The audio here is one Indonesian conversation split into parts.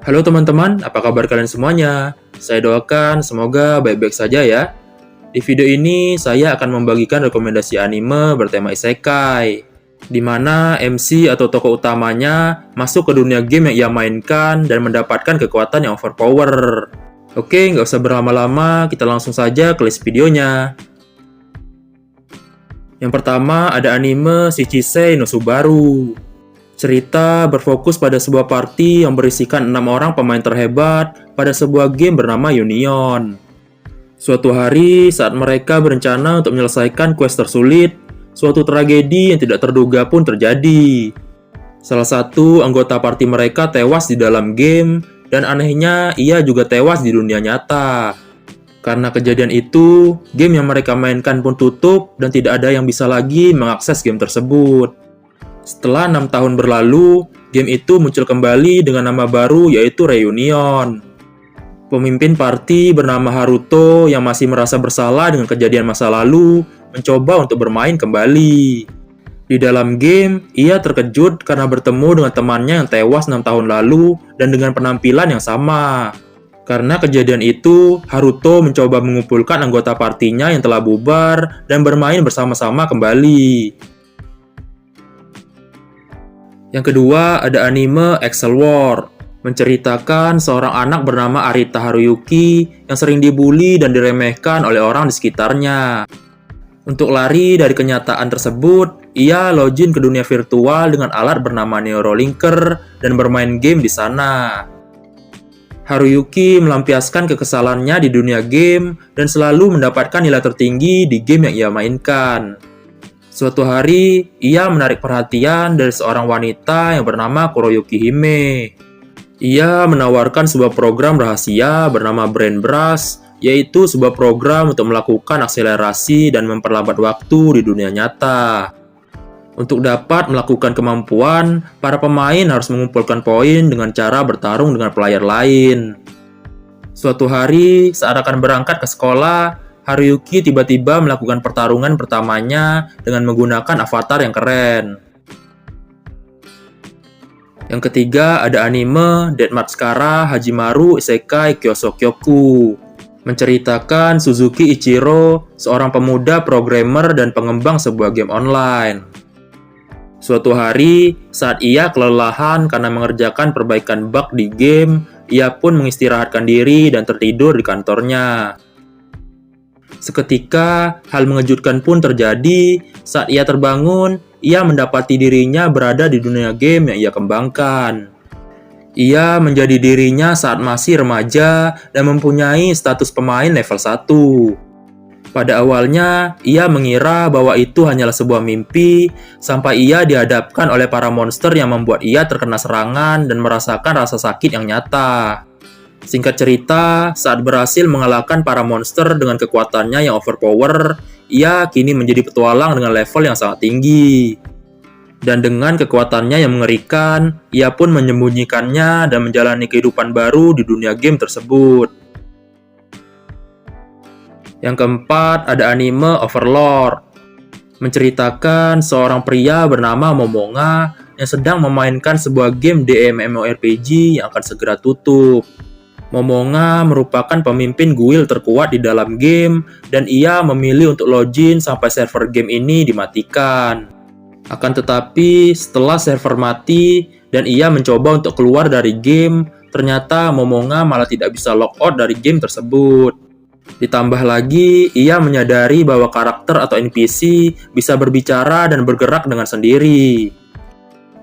Halo teman-teman, apa kabar kalian semuanya? Saya doakan semoga baik-baik saja ya. Di video ini saya akan membagikan rekomendasi anime bertema isekai, di mana MC atau tokoh utamanya masuk ke dunia game yang ia mainkan dan mendapatkan kekuatan yang overpower. Oke, nggak usah berlama-lama, kita langsung saja ke list videonya. Yang pertama ada anime Shichisei no Subaru. Cerita berfokus pada sebuah party yang berisikan 6 orang pemain terhebat pada sebuah game bernama Union. Suatu hari, saat mereka berencana untuk menyelesaikan quest tersulit, suatu tragedi yang tidak terduga pun terjadi. Salah satu anggota party mereka tewas di dalam game, dan anehnya ia juga tewas di dunia nyata. Karena kejadian itu, game yang mereka mainkan pun tutup dan tidak ada yang bisa lagi mengakses game tersebut. Setelah 6 tahun berlalu, game itu muncul kembali dengan nama baru yaitu Reunion. Pemimpin party bernama Haruto yang masih merasa bersalah dengan kejadian masa lalu, mencoba untuk bermain kembali. Di dalam game, ia terkejut karena bertemu dengan temannya yang tewas 6 tahun lalu dan dengan penampilan yang sama. Karena kejadian itu, Haruto mencoba mengumpulkan anggota partinya yang telah bubar dan bermain bersama-sama kembali. Yang kedua, ada anime Excel World, menceritakan seorang anak bernama Arita Haruyuki yang sering dibully dan diremehkan oleh orang di sekitarnya. Untuk lari dari kenyataan tersebut, ia login ke dunia virtual dengan alat bernama Neurolinker dan bermain game di sana. Haruyuki melampiaskan kekesalannya di dunia game dan selalu mendapatkan nilai tertinggi di game yang ia mainkan. Suatu hari, ia menarik perhatian dari seorang wanita yang bernama Kuroyuki Hime. Ia menawarkan sebuah program rahasia bernama Brain Brush, yaitu sebuah program untuk melakukan akselerasi dan memperlambat waktu di dunia nyata. Untuk dapat melakukan kemampuan, para pemain harus mengumpulkan poin dengan cara bertarung dengan player lain. Suatu hari, saat akan berangkat ke sekolah, Haruyuki tiba-tiba melakukan pertarungan pertamanya dengan menggunakan avatar yang keren. Yang ketiga ada anime Death Maskara Hajimaru Isekai Kyosokyoku, menceritakan Suzuki Ichiro, seorang pemuda programmer dan pengembang sebuah game online. Suatu hari, saat ia kelelahan karena mengerjakan perbaikan bug di game, ia pun mengistirahatkan diri dan tertidur di kantornya. Seketika, hal mengejutkan pun terjadi. Saat ia terbangun, ia mendapati dirinya berada di dunia game yang ia kembangkan. Ia menjadi dirinya saat masih remaja dan mempunyai status pemain level 1. Pada awalnya, ia mengira bahwa itu hanyalah sebuah mimpi, sampai ia dihadapkan oleh para monster yang membuat ia terkena serangan dan merasakan rasa sakit yang nyata. Singkat cerita, saat berhasil mengalahkan para monster dengan kekuatannya yang overpower, ia kini menjadi petualang dengan level yang sangat tinggi. Dan dengan kekuatannya yang mengerikan, ia pun menyembunyikannya dan menjalani kehidupan baru di dunia game tersebut. Yang keempat, ada anime Overlord, menceritakan seorang pria bernama Momonga yang sedang memainkan sebuah game MMORPG yang akan segera tutup. Momonga merupakan pemimpin guild terkuat di dalam game dan ia memilih untuk login sampai server game ini dimatikan. Akan tetapi, setelah server mati dan ia mencoba untuk keluar dari game, ternyata Momonga malah tidak bisa logout dari game tersebut. Ditambah lagi, ia menyadari bahwa karakter atau NPC bisa berbicara dan bergerak dengan sendiri.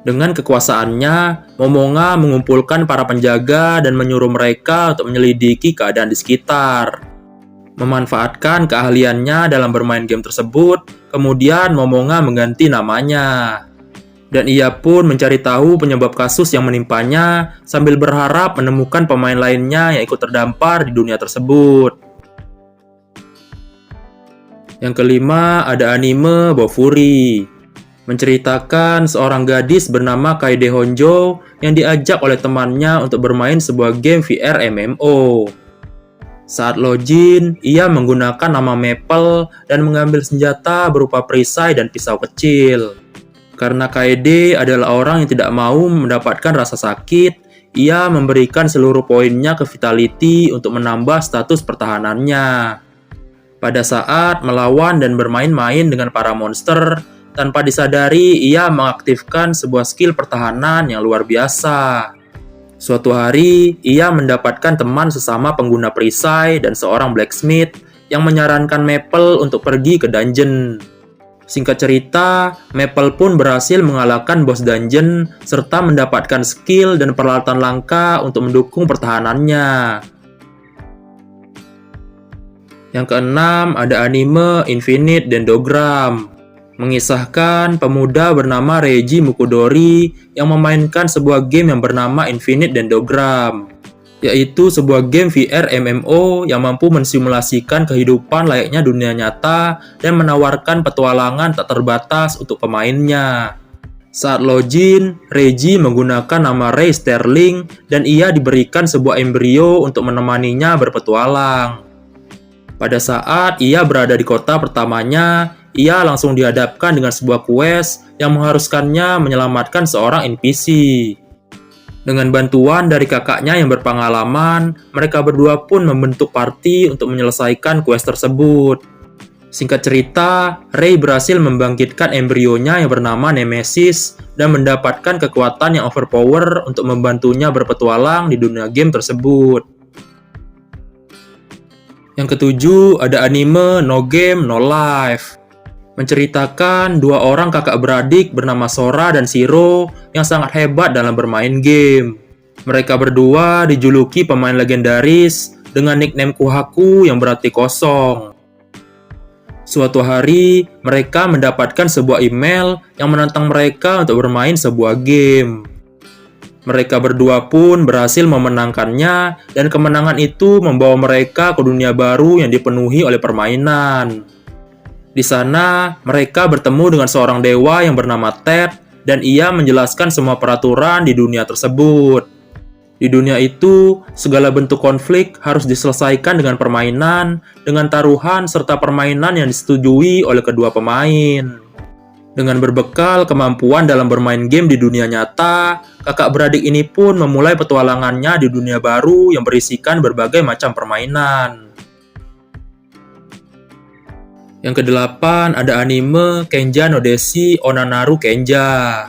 Dengan kekuasaannya, Momonga mengumpulkan para penjaga dan menyuruh mereka untuk menyelidiki keadaan di sekitar. Memanfaatkan keahliannya dalam bermain game tersebut, kemudian Momonga mengganti namanya. Dan ia pun mencari tahu penyebab kasus yang menimpanya sambil berharap menemukan pemain lainnya yang ikut terdampar di dunia tersebut. Yang kelima, ada anime Bofuri, menceritakan seorang gadis bernama Kaede Honjo yang diajak oleh temannya untuk bermain sebuah game VR MMO. Saat login, ia menggunakan nama Maple dan mengambil senjata berupa perisai dan pisau kecil. Karena Kaede adalah orang yang tidak mau mendapatkan rasa sakit, ia memberikan seluruh poinnya ke Vitality untuk menambah status pertahanannya. Pada saat melawan dan bermain-main dengan para monster, tanpa disadari ia mengaktifkan sebuah skill pertahanan yang luar biasa. Suatu hari, ia mendapatkan teman sesama pengguna perisai dan seorang blacksmith yang menyarankan Maple untuk pergi ke dungeon. Singkat cerita, Maple pun berhasil mengalahkan bos dungeon serta mendapatkan skill dan peralatan langka untuk mendukung pertahanannya. Yang keenam, ada anime Infinite Dendrogram, mengisahkan pemuda bernama Reiji Mukudori yang memainkan sebuah game yang bernama Infinite Dendrogram, yaitu sebuah game VR MMO yang mampu mensimulasikan kehidupan layaknya dunia nyata dan menawarkan petualangan tak terbatas untuk pemainnya. Saat login, Reiji menggunakan nama Ray Sterling dan ia diberikan sebuah embrio untuk menemaninya berpetualang. Pada saat ia berada di kota pertamanya, ia langsung dihadapkan dengan sebuah quest yang mengharuskannya menyelamatkan seorang NPC. Dengan bantuan dari kakaknya yang berpengalaman, mereka berdua pun membentuk party untuk menyelesaikan quest tersebut. Singkat cerita, Ray berhasil membangkitkan embrionya yang bernama Nemesis dan mendapatkan kekuatan yang overpower untuk membantunya berpetualang di dunia game tersebut. Yang ketujuh, ada anime No Game No Life, menceritakan dua orang kakak beradik bernama Sora dan Shiro yang sangat hebat dalam bermain game. Mereka berdua dijuluki pemain legendaris dengan nickname Kohaku yang berarti kosong. Suatu hari, mereka mendapatkan sebuah email yang menantang mereka untuk bermain sebuah game. Mereka berdua pun berhasil memenangkannya dan kemenangan itu membawa mereka ke dunia baru yang dipenuhi oleh permainan. Di sana, mereka bertemu dengan seorang dewa yang bernama Ted, dan ia menjelaskan semua peraturan di dunia tersebut. Di dunia itu, segala bentuk konflik harus diselesaikan dengan permainan, dengan taruhan serta permainan yang disetujui oleh kedua pemain. Dengan berbekal kemampuan dalam bermain game di dunia nyata, kakak beradik ini pun memulai petualangannya di dunia baru yang berisikan berbagai macam permainan. Yang kedelapan, ada anime Kenja no Deshi Onanaru Kenja,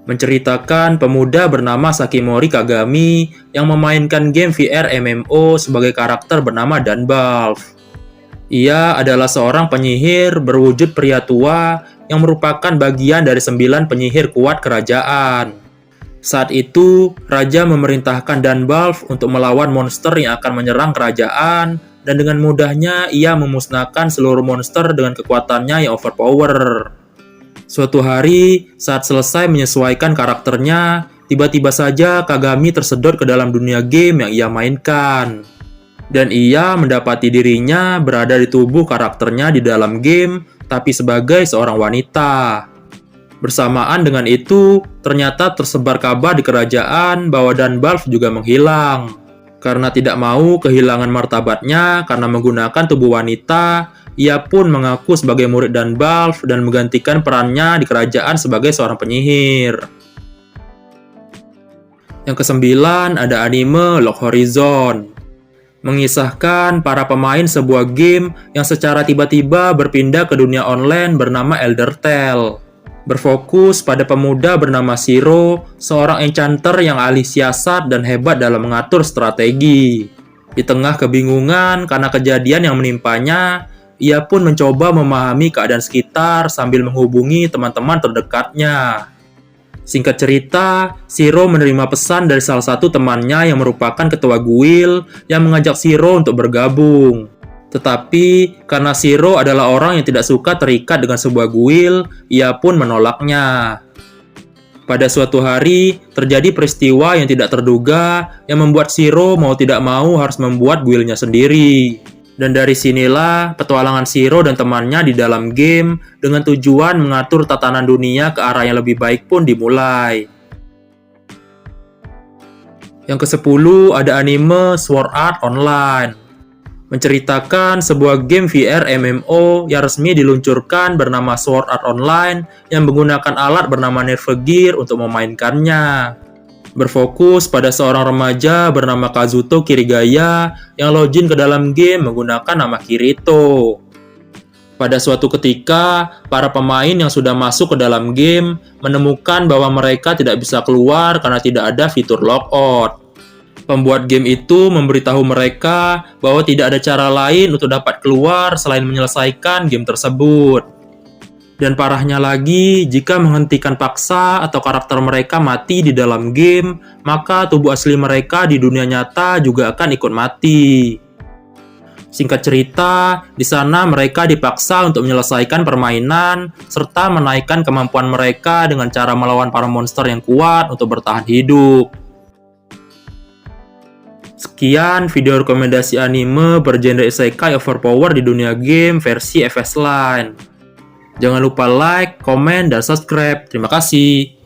menceritakan pemuda bernama Sakimori Kagami yang memainkan game VR MMO sebagai karakter bernama Danbalf. Ia adalah seorang penyihir berwujud pria tua yang merupakan bagian dari 9 penyihir kuat kerajaan. Saat itu, raja memerintahkan Danbalf untuk melawan monster yang akan menyerang kerajaan, dan dengan mudahnya ia memusnahkan seluruh monster dengan kekuatannya yang overpower. Suatu hari, saat selesai menyesuaikan karakternya, tiba-tiba saja Kagami tersedot ke dalam dunia game yang ia mainkan. Dan ia mendapati dirinya berada di tubuh karakternya di dalam game, tapi sebagai seorang wanita. Bersamaan dengan itu, ternyata tersebar kabar di kerajaan bahwa Danbalf juga menghilang. Karena tidak mau kehilangan martabatnya karena menggunakan tubuh wanita, ia pun mengaku sebagai murid Danbalf dan menggantikan perannya di kerajaan sebagai seorang penyihir. Yang kesembilan, ada anime Log Horizon, mengisahkan para pemain sebuah game yang secara tiba-tiba berpindah ke dunia online bernama Elder Tale. Berfokus pada pemuda bernama Shiro, seorang enchanter yang ahli siasat dan hebat dalam mengatur strategi. Di tengah kebingungan karena kejadian yang menimpanya, ia pun mencoba memahami keadaan sekitar sambil menghubungi teman-teman terdekatnya. Singkat cerita, Shiro menerima pesan dari salah satu temannya yang merupakan ketua guild yang mengajak Shiro untuk bergabung. Tetapi, karena Shiro adalah orang yang tidak suka terikat dengan sebuah guild, ia pun menolaknya. Pada suatu hari, terjadi peristiwa yang tidak terduga yang membuat Shiro mau tidak mau harus membuat guildnya sendiri. Dan dari sinilah petualangan Shiro dan temannya di dalam game dengan tujuan mengatur tatanan dunia ke arah yang lebih baik pun dimulai. Yang ke-10 ada anime Sword Art Online, menceritakan sebuah game VR MMO yang resmi diluncurkan bernama Sword Art Online yang menggunakan alat bernama Nerve Gear untuk memainkannya. berfokus pada seorang remaja bernama Kazuto Kirigaya yang login ke dalam game menggunakan nama Kirito. Pada suatu ketika, para pemain yang sudah masuk ke dalam game menemukan bahwa mereka tidak bisa keluar karena tidak ada fitur logout. Pembuat game itu memberitahu mereka bahwa tidak ada cara lain untuk dapat keluar selain menyelesaikan game tersebut. Dan parahnya lagi, jika menghentikan paksa atau karakter mereka mati di dalam game, maka tubuh asli mereka di dunia nyata juga akan ikut mati. Singkat cerita, di sana mereka dipaksa untuk menyelesaikan permainan serta menaikkan kemampuan mereka dengan cara melawan para monster yang kuat untuk bertahan hidup. Sekian video rekomendasi anime bergenre isekai overpower di dunia game versi FS Line. Jangan lupa like, komen, dan subscribe. Terima kasih.